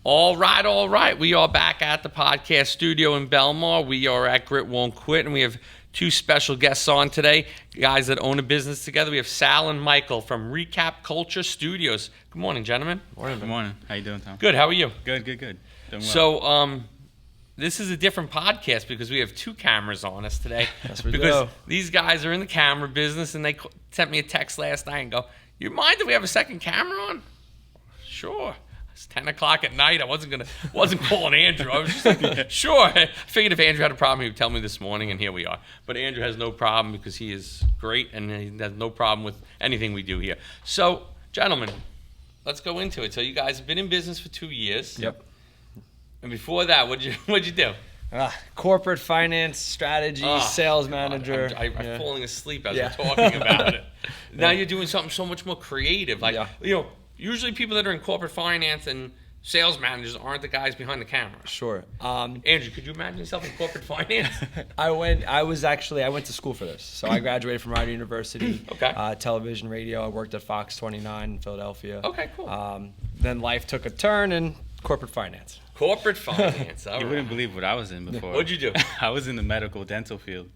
All right. We are back at the podcast studio in Belmar. We are at Grit Won't Quit, and we have two special guests on today, guys that own a business together. We have Sal and Michael from Recap Cultr Studios. Good morning, gentlemen. Good morning. How you doing, Tom? Good. How are you? Good. Doing well. So, this is a different podcast because we have two cameras on us today. Yes, we because do. these guys are in the camera business, and they sent me a text last night and go, "You mind if we have a second camera on?" Sure. It's 10 o'clock at night. I wasn't calling Andrew. I was just like, sure. I figured if Andrew had a problem, he would tell me this morning, and here we are. But Andrew has no problem because he is great, and he has no problem with anything we do here. So, gentlemen, let's go into it. So you guys have been in business for 2 years. Yep. And before that, what'd you do? Corporate finance, strategy, sales manager. I'm falling asleep as we're talking about it. Now you're doing something so much more creative. Usually people that are in corporate finance and sales managers aren't the guys behind the camera. Sure. Andrew, could you imagine yourself in corporate finance? I went to school for this. So I graduated from Rider University. Okay. Television, radio. I worked at Fox 29 in Philadelphia. Okay, cool. Then life took a turn in corporate finance. Corporate finance. All you right. wouldn't believe what I was in before. What'd you do? I was in the medical dental field.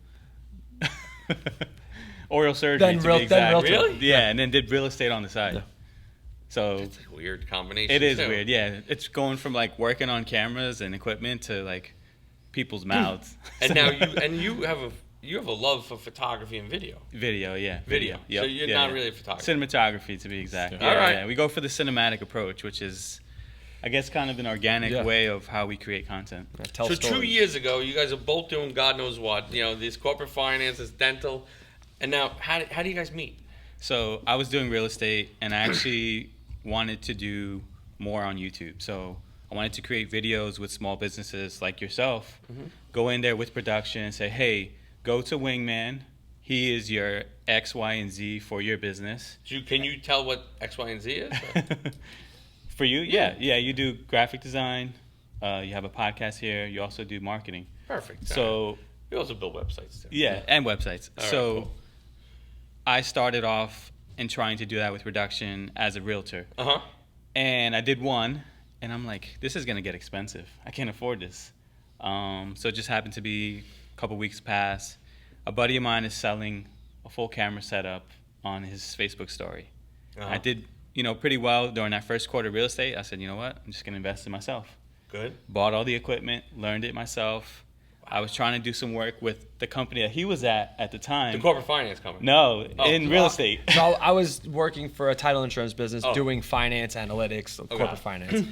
Oral surgery, to be exact. Realtor. Really? Yeah, and then did real estate on the side. Yeah. So It's a weird combination. it is too. weird, yeah. It's going from like working on cameras and equipment to like people's mouths. And now you have a love for photography and video. Video. Yep. Yeah, So you're not really a photographer. Cinematography, to be exact. All right. Yeah. We go for the cinematic approach, which is, I guess, kind of an organic way of how we create content. Tell So stories. 2 years ago, you guys are both doing God knows what. This corporate finance, this dental. And now, how do you guys meet? So I was doing real estate, and I actually wanted to do more on YouTube. So I wanted to create videos with small businesses like yourself, go in there with production and say, hey, go to Wingman. He is your X, Y, and Z for your business. Can you tell what X, Y, and Z is? For you? Yeah. You do graphic design. You have a podcast here. You also do marketing. Perfect. So we also build websites too. yeah, and websites. All right, so cool. I started off in trying to do that with production as a realtor. And I did one, and I'm like, this is going to get expensive. I can't afford this. So it just happened to be a couple weeks past. A buddy of mine is selling a full camera setup on his Facebook story. I did, pretty well during that first quarter of real estate. I said, you know what? I'm just going to invest in myself. Good. Bought all the equipment, learned it myself. I was trying to do some work with the company that he was at the time. The corporate finance company. No, in real estate. So I was working for a title insurance business, doing finance analytics, corporate finance,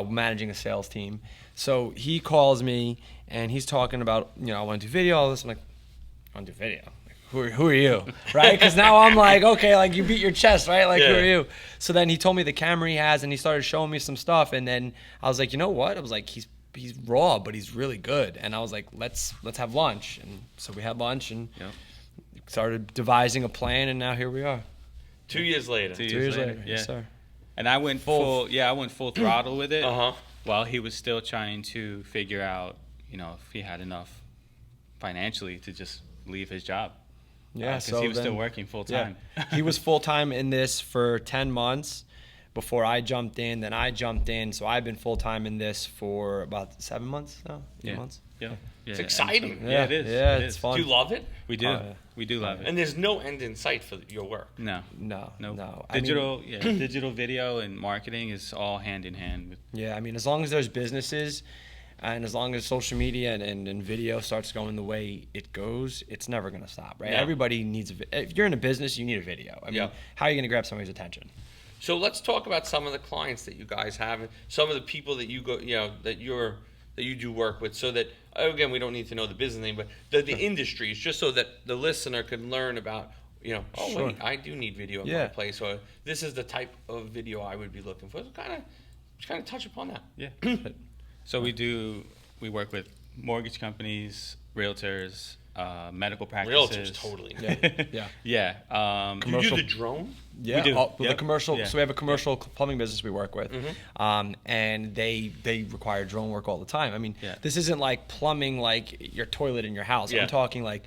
managing a sales team. So he calls me, and he's talking about, I want to do video, all this. I'm like, I want to do video. Who are you? Right? Because now I'm like, okay, like you beat your chest, right? Like, who are you? So then he told me the camera he has, and he started showing me some stuff. And then I was like, you know what? I was like, he's raw, but he's really good. And I was like, let's have lunch. And so we had lunch and started devising a plan, and now here we are. 2 years later. 2 years later, yeah. Yes, sir. And I went full throttle with it. Uh-huh. While he was still trying to figure out, if he had enough financially to just leave his job. Yeah, because he was still working full time. Yeah. He was full time in this for 10 months before I jumped in. Then I jumped in, so I've been full time in this for about 7 months now. 8 months. Yeah. It's exciting. Yeah, it is. Yeah, It it's is. fun. Do you love it? We do. We do love it. And there's no end in sight for your work. No. No. Digital video and marketing is all hand in hand. Yeah, as long as there's businesses, and as long as social media and video starts going the way it goes, it's never going to stop, right? Yeah. Everybody needs if you're in a business, you need a video. How are you going to grab somebody's attention? So let's talk about some of the clients that you guys have, some of the people that you go, that you do work with, so that, again, we don't need to know the business name, but the industries, just so that the listener can learn about, Sure. wait, I do need video in my place, or this is the type of video I would be looking for. So kind of touch upon that. Yeah. So we work with mortgage companies, realtors, medical practices. Realtors, totally. Yeah. Do you do the drone? Yeah, We do. The commercial. Yeah. So we have a commercial plumbing business we work with, and they require drone work all the time. This isn't like plumbing like your toilet in your house. Yeah. I'm talking like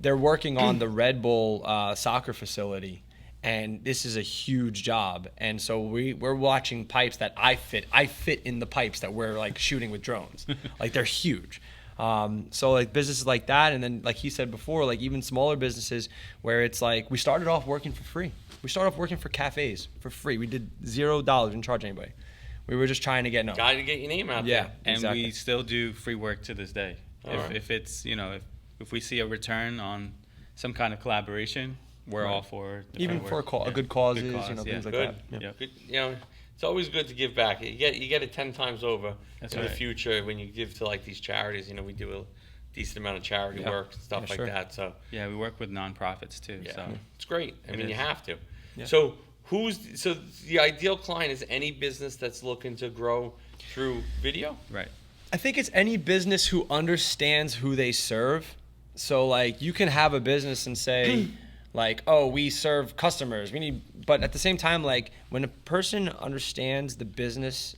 they're working on the Red Bull soccer facility, and this is a huge job. And so we're watching pipes that I fit in the pipes that we're like shooting with drones. Like they're huge. So like businesses like that, and then like he said before, like even smaller businesses where it's like we started off working for free. We started off working for cafes for free. We did $0, didn't charge anybody. We were just trying to get known. Got to get your name out there. And exactly. we still do free work to this day. If it's, you know, if we see a return on some kind of collaboration, we're all for the even free for work. a good causes, Good cause, you know, things like Good. that. Yep. Good. You know, it's always good to give back. You get it 10 times over That's in the right. future when you give to like these charities. You know, we do a decent amount of charity work and stuff like that. So Yeah, we work with nonprofits too. yeah, So it's great. I mean, you is. have to. Yeah. So so the ideal client is any business that's looking to grow through video? right. I think it's any business who understands who they serve. So like you can have a business and say like, oh, we serve customers. But at the same time, like when a person understands the business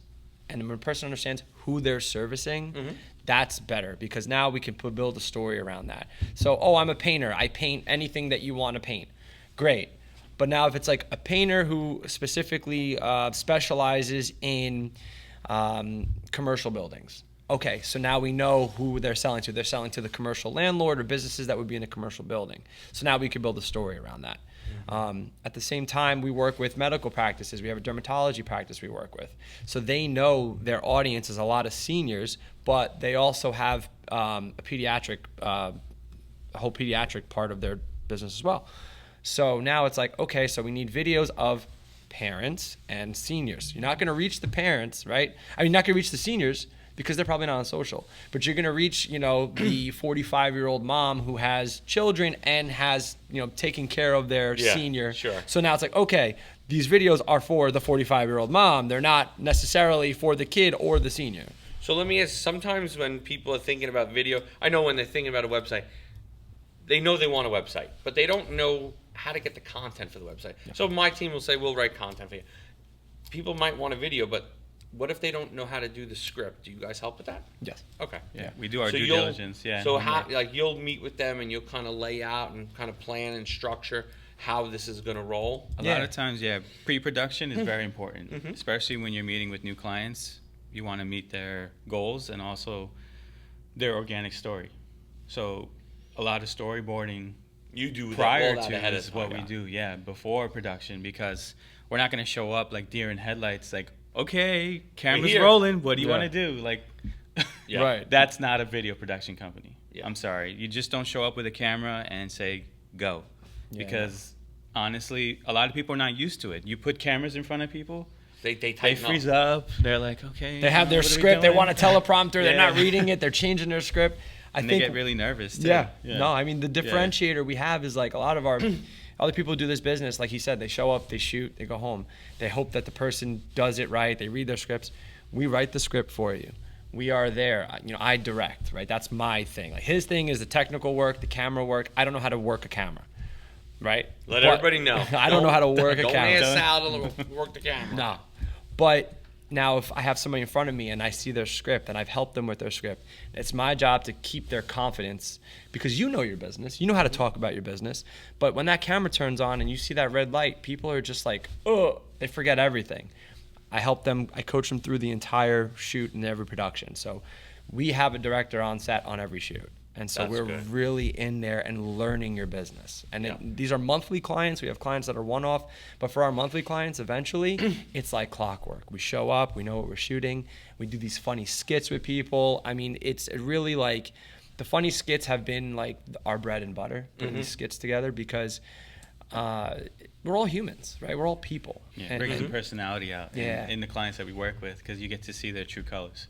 and when a person understands who they're servicing, that's better because now we can build a story around that. So, oh, I'm a painter. I paint anything that you want to paint. Great. But now if it's like a painter who specifically specializes in commercial buildings. Okay, so now we know who they're selling to. They're selling to the commercial landlord or businesses that would be in a commercial building. So now we can build a story around that. At the same time, we work with medical practices. We have a dermatology practice we work with. So they know their audience is a lot of seniors, but they also have a whole pediatric part of their business as well. So now it's like, okay, so we need videos of parents and seniors. You're not going to reach the parents, right? I mean, you're not going to reach the seniors because they're probably not on social. But you're going to reach, you know, the 45-year-old mom who has children and has, you know, taken care of their senior. Sure. So now it's like, okay, these videos are for the 45-year-old mom. They're not necessarily for the kid or the senior. So let me ask, sometimes when people are thinking about video, I know when they're thinking about a website, they know they want a website, but they don't know how to get the content for the website. Yeah. So my team will say, we'll write content for you. People might want a video, but what if they don't know how to do the script? Do you guys help with that? Yes. Okay. Yeah, we do our due diligence. Yeah. So how, like, you'll meet with them and you'll kind of lay out and kind of plan and structure how this is going to roll? A lot of times, pre-production is very important, especially when you're meeting with new clients. You want to meet their goals and also their organic story. So a lot of storyboarding you do prior that to is what we do, before production, because we're not going to show up like deer in headlights, like, okay, camera's rolling, what do you want to do? Like, Right. That's not a video production company. Yeah. I'm sorry. You just don't show up with a camera and say, go. Because honestly, a lot of people are not used to it. You put cameras in front of people, they freeze up. They're like, okay. They have their script. They want a teleprompter. They're not reading it. They're changing their script. I think they get really nervous too. Yeah. No, I mean, the differentiator we have is like a lot of our other people who do this business, like he said, they show up, they shoot, they go home. They hope that the person does it right. They read their scripts. We write the script for you. We are there. You know, I direct, right? That's my thing. Like his thing is the technical work, the camera work. I don't know how to work a camera, right? Let everybody know. I don't know how to work a camera. Don't ask Sal to work the camera. No. But now if I have somebody in front of me and I see their script and I've helped them with their script, it's my job to keep their confidence because you know your business. You know how to talk about your business. But when that camera turns on and you see that red light, people are just like, oh, they forget everything. I help them. I coach them through the entire shoot and every production. So we have a director on set on every shoot. And so we're really in there and learning your business. And these are monthly clients. We have clients that are one-off. But for our monthly clients, eventually, it's like clockwork. We show up. We know what we're shooting. We do these funny skits with people. I mean, it's really like the funny skits have been like our bread and butter, putting these skits together because we're all humans, right? We're all people. Yeah, it brings the personality out in the clients that we work with because you get to see their true colors.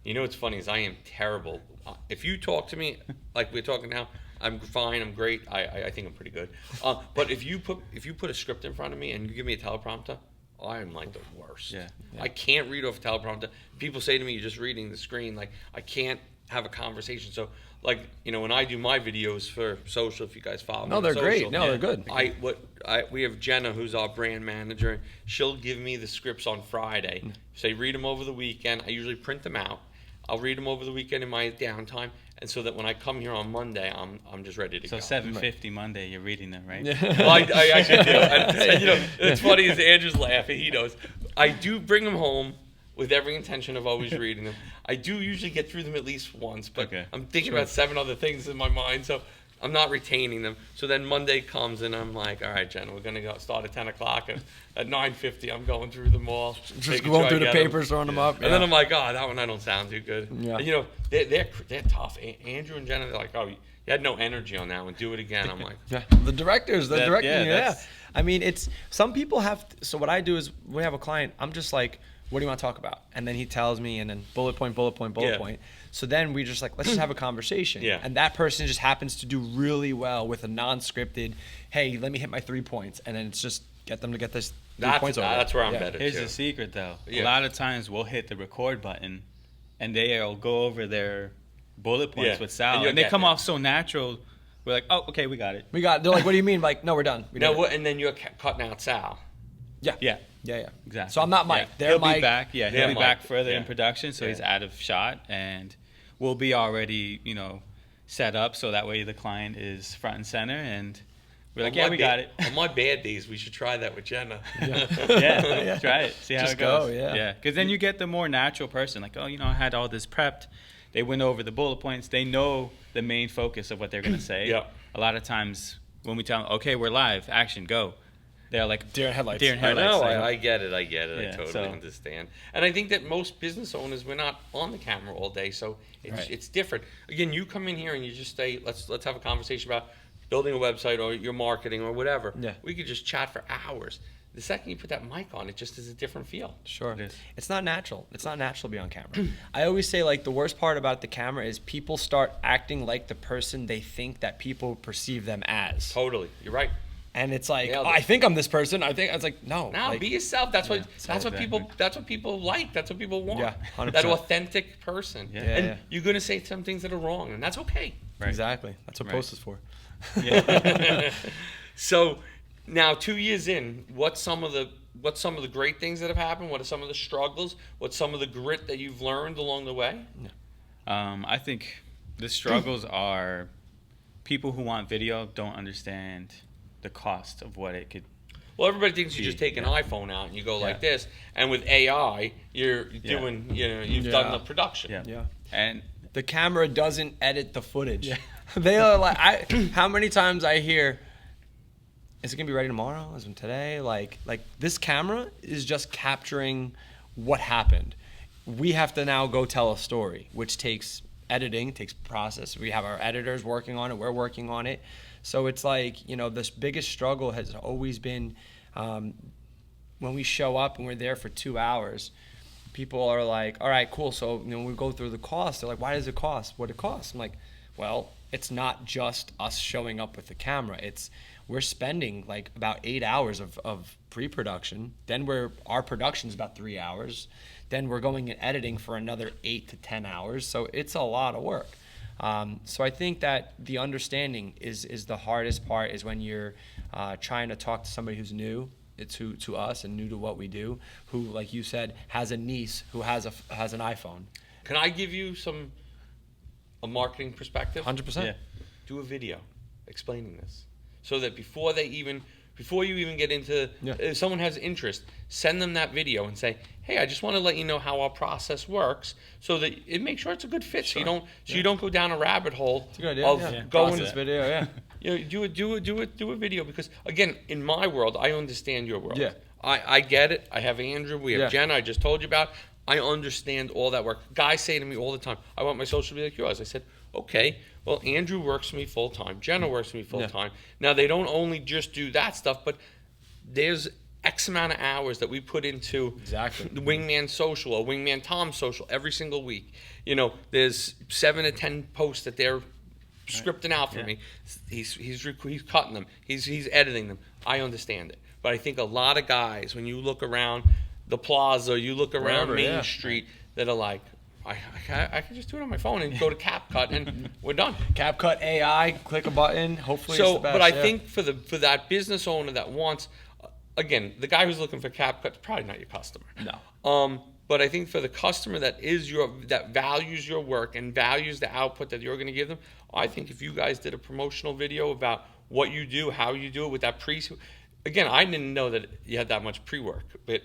You know what's funny is I am terrible. If you talk to me like we're talking now, I'm fine. I'm great. I think I'm pretty good. But if you put a script in front of me and you give me a teleprompter, I am like the worst. Yeah. I can't read off a teleprompter. People say to me, "You're just reading the screen." Like I can't have a conversation. So like when I do my videos for social, if you guys follow me, they're social, great. No, they're good. We have Jenna, who's our brand manager. She'll give me the scripts on Friday. Say read them over the weekend. I usually print them out. I'll read them over the weekend in my downtime, and so that when I come here on Monday, I'm just ready to go. So 7:50 Monday, you're reading them, right? Well, I actually do. And, you know, it's funny is Andrew's laughing. He knows. I do bring them home with every intention of always reading them. I do usually get through them at least once, but I'm thinking about 7 other things in my mind, so I'm not retaining them. So then Monday comes, and I'm like, all right, Jenna, we're going to start at 10 o'clock, and at 9:50, I'm going through them all. Just going through the papers, throwing them up. And then I'm like, oh, that one I don't sound too good. Yeah. And, you know, they're tough. Andrew and Jenna, they're like, oh, you had no energy on that one. Do it again. I'm like, The directors, I mean, it's some people have. So what I do is, we have a client. I'm just like, what do you want to talk about? And then he tells me, and then bullet point. So then we just like, let's just have a conversation. Yeah. And that person just happens to do really well with a non-scripted, hey, let me hit my 3 points, and then it's just get them to get this 3 points over. That's where I'm better. Here's too. the secret, though. Yeah. A lot of times we'll hit the record button, and they'll go over their bullet points with Sal, and they come off so natural. We're like, oh, okay, we got it. They're like, what do you mean? Like, no, we're done. And then you're cutting out Sal. Yeah. Exactly. So I'm not Mike. Yeah. He'll be back. Yeah, he'll be Mike. back further in production, so he's out of shot, and we'll be already, set up so that way the client is front and center, and we're like, we got it. On my bad days, we should try that with Jenna. Yeah, try it. See how Just it goes. go, yeah. Because then you get the more natural person, like, I had all this prepped. They went over the bullet points. They know the main focus of what they're going to say. Yeah. A lot of times when we tell them, okay, we're live, action, go. They're like, deer in headlights. I know. Like, I get it. Yeah, I totally understand. And I think that most business owners, we're not on the camera all day, so it's different. Again, you come in here and you just say, let's have a conversation about building a website or your marketing or whatever. Yeah. We could just chat for hours. The second you put that mic on, it just is a different feel. Sure. It is. It's not natural. It's not natural to be on camera. I always say, like, the worst part about the camera is people start acting like the person they think that people perceive them as. Totally. You're right. And it's like, I think I'm this person. I think it's like, no. No, like, be yourself. That's what exactly. people like. That's what people want. Yeah, 100%. That authentic person. Yeah. And you're gonna say some things that are wrong, and that's okay. Right. Exactly. That's what post is for. Yeah. So now 2 years in, what's some of the great things that have happened? What are some of the struggles? What's some of the grit that you've learned along the way? I think the struggles are people who want video don't understand the cost of what it could. Well, everybody thinks you just take an iPhone out and you go like this, and with AI, you're doing, you've done the production. Yeah. And the camera doesn't edit the footage. Yeah. They are like, how many times I hear, is it gonna be ready tomorrow? Is it today? Like this camera is just capturing what happened. We have to now go tell a story, which takes editing, takes process. We have our editors working on it. We're working on it. So it's like, this biggest struggle has always been when we show up and we're there for 2 hours, people are like, all right, cool. So, we go through the cost. They're like, why does it cost? What it costs? I'm like, well, it's not just us showing up with the camera. We're spending like about 8 hours of pre-production. Then our production's about 3 hours. Then we're going and editing for another 8 to 10 hours. So it's a lot of work. So I think that the understanding is the hardest part, is when you're trying to talk to somebody who's new to us and new to what we do, who, like you said, has a niece who has an iPhone. Can I give you a marketing perspective? 100%. Yeah. Do a video explaining this, so that before you even get into, if someone has interest, send them that video and say, hey, I just want to let you know how our process works, so that it makes sure it's a good fit. Sure. So you don't go down a rabbit hole of going this video. do a video, because again, in my world, I understand your world. Yeah. I get it. I have Andrew. We have Jenna. I just told you about. I understand all that work. Guys say to me all the time, I want my social to be like yours. I said, okay, well, Andrew works for me full time. Jenna works for me full time. Now, they don't only just do that stuff, but there's X amount of hours that we put into the Wingman Social or Wingman Tom Social every single week. There's 7 to 10 posts that they're scripting out for me. He's cutting them. He's editing them. I understand it. But I think a lot of guys, when you look around the plaza, you look around Main Street, that are like, I can just do it on my phone and go to CapCut and we're done. CapCut AI, click a button, hopefully it's the best. But I think for that business owner that wants, again, the guy who's looking for CapCut is probably not your customer. No. But I think for the customer that values your work and values the output that you're going to give them, I think if you guys did a promotional video about what you do, how you do it with that again, I didn't know that you had that much pre-work, but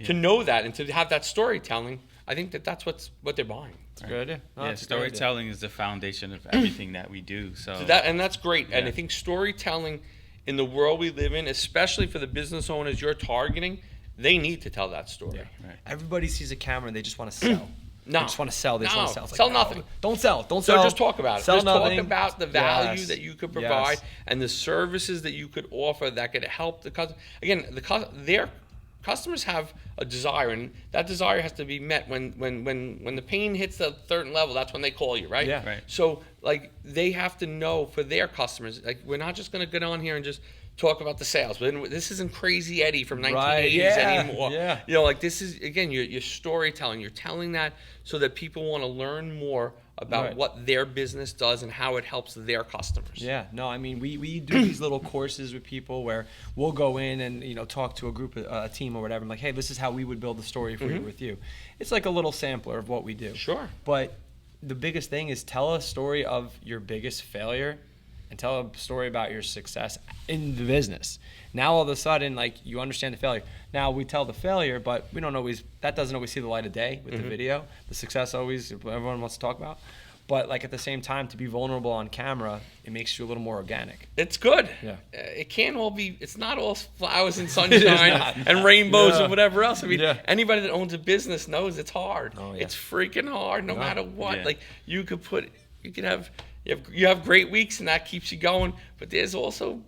to know that and to have that storytelling, I think that's what they're buying. That's a good idea. No, storytelling is the foundation of everything that we do. So that's great. Yeah. And I think storytelling in the world we live in, especially for the business owners you're targeting, they need to tell that story. Yeah. Right. Everybody sees a camera and they just want to sell. No. They just want to sell. They just want to sell. Sell nothing. Don't sell. Don't so sell. Just talk about it. Sell just nothing. Talk about the value that you could provide and the services that you could offer that could help the customer. Again, their customers have a desire, and that desire has to be met when the pain hits a certain level. That's when they call you, right? Yeah. Right. So like they have to know for their customers, like we're not just going to get on here and just talk about the sales. But this isn't Crazy Eddie from 1980s anymore. Yeah. You know, like this is, again, your storytelling. You're telling that so that people want to learn more about what their business does and how it helps their customers. Yeah. No, I mean, we do these little courses with people where we'll go in and, you know, talk to a group, a team or whatever. I'm like, hey, this is how we would build a story for you with you. It's like a little sampler of what we do. Sure. But the biggest thing is tell a story of your biggest failure and tell a story about your success in the business. Now all of a sudden, like, you understand the failure. Now we tell the failure, but we don't always, that doesn't always see the light of day with the video. The success always, everyone wants to talk about. But like at the same time, to be vulnerable on camera, it makes you a little more organic. It's good. Yeah. It can't all be, it's not all flowers and sunshine and rainbows and whatever else. I mean, anybody that owns a business knows it's hard. Oh, yeah. It's freaking hard no matter what. Yeah. Like you could have great weeks and that keeps you going, but there's also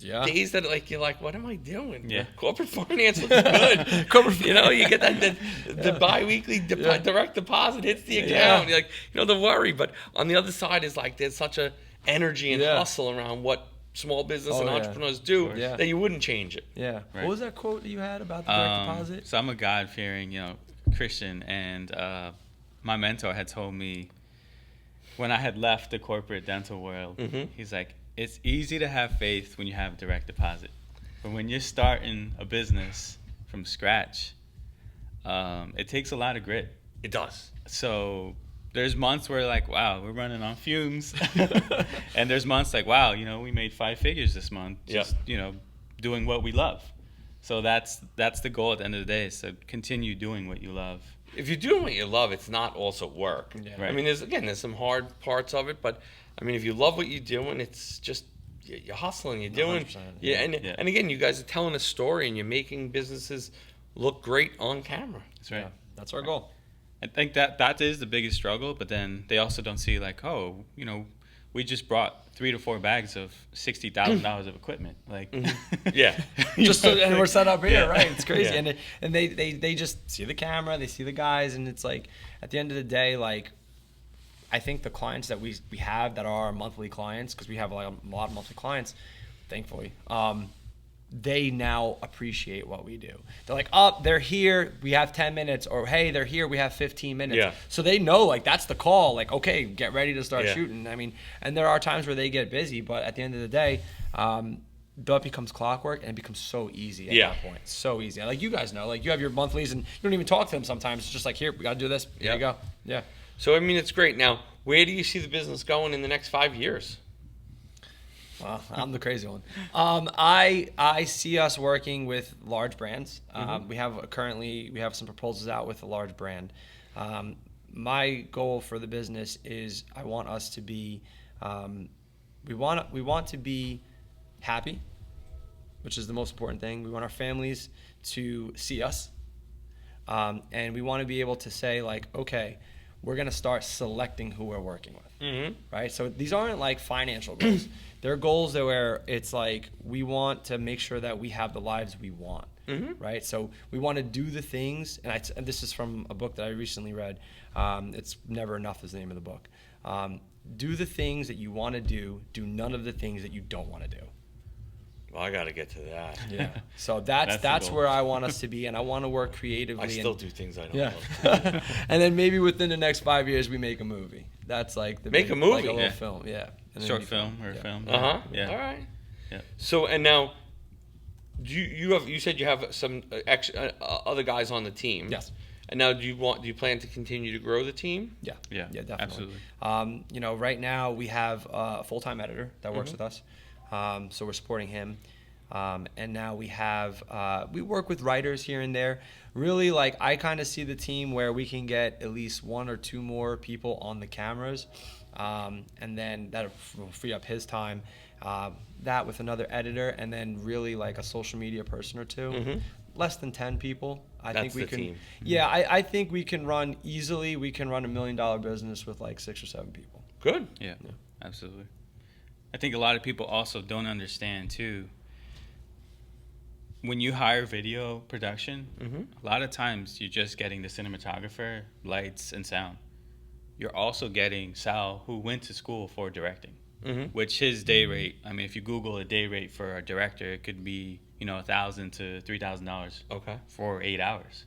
days that like you're like, what am I doing? Yeah. Corporate finance looks good. You know, you get that the bi-weekly direct deposit hits the account. You're like, you know, the worry. But on the other side is like there's such a energy and hustle around what small business and entrepreneurs do that you wouldn't change it. Yeah. Right. What was that quote that you had about the direct deposit? So I'm a God-fearing, Christian, and my mentor had told me when I had left the corporate dental world, he's like, it's easy to have faith when you have direct deposit. But when you're starting a business from scratch, it takes a lot of grit. It does. So there's months where like, wow, we're running on fumes. And there's months like, wow, we made 5 figures this month. Just, doing what we love. So that's the goal at the end of the day, is to continue doing what you love. If you're doing what you love, it's not also work. Yeah. Right. I mean, there's some hard parts of it, but I mean, if you love what you're doing, it's just you're hustling, you're doing, and again, you guys are telling a story and you're making businesses look great on camera. That's right. Yeah, that's our goal. I think that is the biggest struggle, but then they also don't see like, oh, we just brought 3 to 4 bags of $60,000 of equipment, like and we're set up here, right? It's crazy, and they just see the camera, they see the guys, and it's like at the end of the day, like I think the clients that we have that are our monthly clients, because we have like a lot of monthly clients, thankfully, they now appreciate what we do. They're like, oh, they're here, we have 10 minutes, or hey, they're here, we have 15 minutes. Yeah. So they know, like, that's the call, like, okay, get ready to start shooting. I mean, and there are times where they get busy, but at the end of the day, that becomes clockwork, and it becomes so easy at that point. So easy. Like, you guys know, like, you have your monthlies, and you don't even talk to them sometimes. It's just like, here, we got to do this. Here you go. Yeah. So, I mean, it's great. Now, where do you see the business going in the next 5 years? Well, I'm the crazy one. I see us working with large brands. We have some proposals out with a large brand. My goal for the business is I want us to be, we want to be happy, which is the most important thing. We want our families to see us, and we want to be able to say like, okay, we're going to start selecting who we're working with, right? So these aren't like financial goals. They're goals that where it's like we want to make sure that we have the lives we want, right? So we want to do the things, and this is from a book that I recently read. It's Never Enough is the name of the book. Do the things that you want to do. Do none of the things that you don't want to do. Well, I got to get to that. Yeah. So that's where I want us to be, and I want to work creatively. I still do things I don't love. And then maybe within the next 5 years, we make a movie. That's like a movie, like a little film, short film or film. Yeah. All right. Yeah. So and now, you said you have some other guys on the team. Yes. And now, do you plan to continue to grow the team? Yeah, definitely. Absolutely. Right now we have a full-time editor that works with us, so we're supporting him. And now we work with writers here and there. Really, like, I kind of see the team where we can get at least 1 or 2 more people on the cameras, and then that will free up his time. That with another editor, and then really like a social media person or 2. Less than 10 people. I think we can. Team. Yeah, I think we can run easily. We can run $1 million business with like 6 or 7 people. Good. Yeah, absolutely. I think a lot of people also don't understand too. When you hire video production, a lot of times you're just getting the cinematographer, lights, and sound. You're also getting Sal, who went to school for directing, which his day rate, I mean, if you Google a day rate for a director, it could be, $1,000 to $3,000 for 8 hours.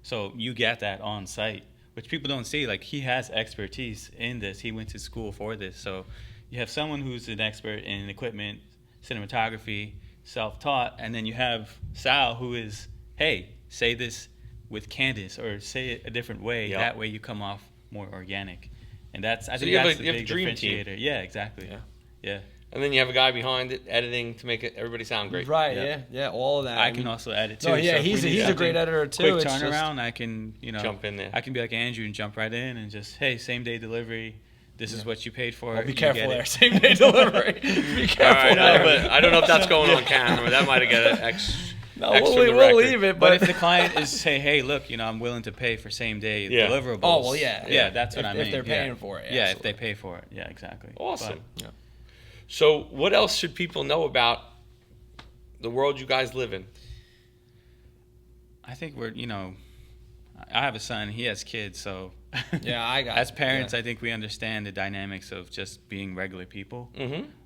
So you get that on site, which people don't see. Like, he has expertise in this. He went to school for this. So you have someone who's an expert in equipment, cinematography, self-taught, and then you have Sal, who is, hey, say this with Candace, or say it a different way. Yep. That way you come off more organic, and I think that's the big differentiator. Team. Yeah, exactly. Yeah. And then you have a guy behind it editing to make everybody sound great. Right. Yeah. All of that. I can also edit too. Oh yeah, so he's a great editor too. Quick turnaround. I can jump in there. I can be like Andrew and jump right in and just, hey, same day delivery. This is what you paid for. Well, be careful there. Same day delivery. Be careful. All right, no, but I don't know if that's going on camera. That might have got an extra. No, we'll leave it. But if the client is say, hey, look, I'm willing to pay for same day deliverables. Oh well, yeah. Yeah, that's what I mean. If they're paying for it. Yeah, if they pay for it. Yeah, exactly. Awesome. So, what else should people know about the world you guys live in? I think we're, I have a son. He has kids, so yeah, as parents, I think we understand the dynamics of just being regular people,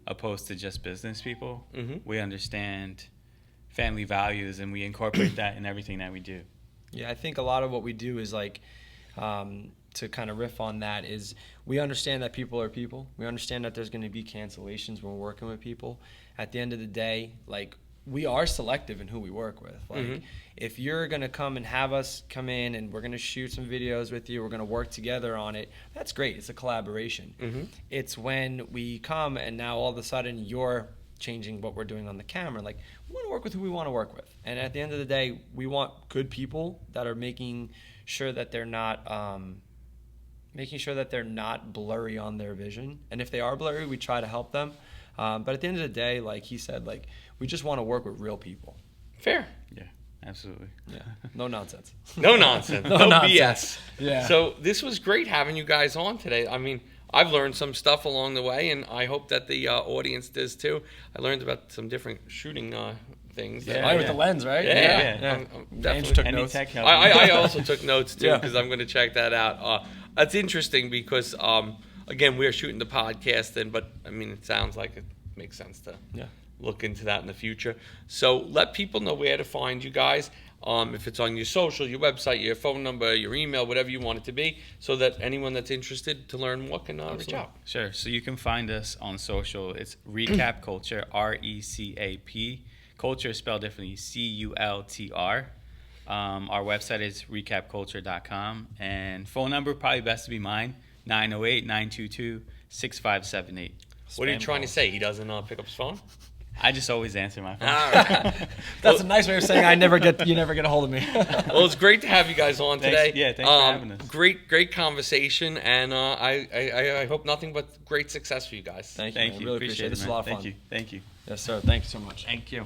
opposed to just business people. We understand family values, and we incorporate that in everything that we do. Yeah, I think a lot of what we do is like, to kind of riff on that, is we understand that people are people. We understand that there's going to be cancellations when we're working with people. At the end of the day, like, we are selective in who we work with. Like, if you're going to come and have us come in and we're going to shoot some videos with you, we're going to work together on it, that's great. It's a collaboration. It's when we come and now all of a sudden you're changing what we're doing on the camera. Like, we want to work with who we want to work with. And at the end of the day, we want good people that are making sure that they're not blurry on their vision. And if they are blurry, we try to help them. But at the end of the day, like he said, like, we just want to work with real people. Fair. Yeah, absolutely. Yeah. No nonsense. No nonsense. No BS. Yeah. So this was great having you guys on today. I mean, I've learned some stuff along the way, and I hope that the audience does too. I learned about some different shooting things. With the lens, right? Yeah. I'm definitely took notes. I also took notes too, because I'm going to check that out. That's interesting because, again, we're shooting the podcast, but I mean, it sounds like it makes sense to look into that in the future. So let people know where to find you guys. If it's on your social, your website, your phone number, your email, whatever you want it to be, so that anyone that's interested to learn more can reach out. Sure. So you can find us on social. It's Recap Cultr, RECAP. Culture is spelled differently, CULTR. Our website is recapcultr.com. And phone number, probably best to be mine, 908-922-6578. What are you trying to say? He doesn't pick up his phone? I just always answer my phone. All right. That's a nice way of saying you never get a hold of me. Well, it's great to have you guys on today. Thanks for having us. Great conversation, and I hope nothing but great success for you guys. Thank you. I really appreciate it. This is a lot of fun. Thank you. Yes, sir. Thank you so much. Thank you.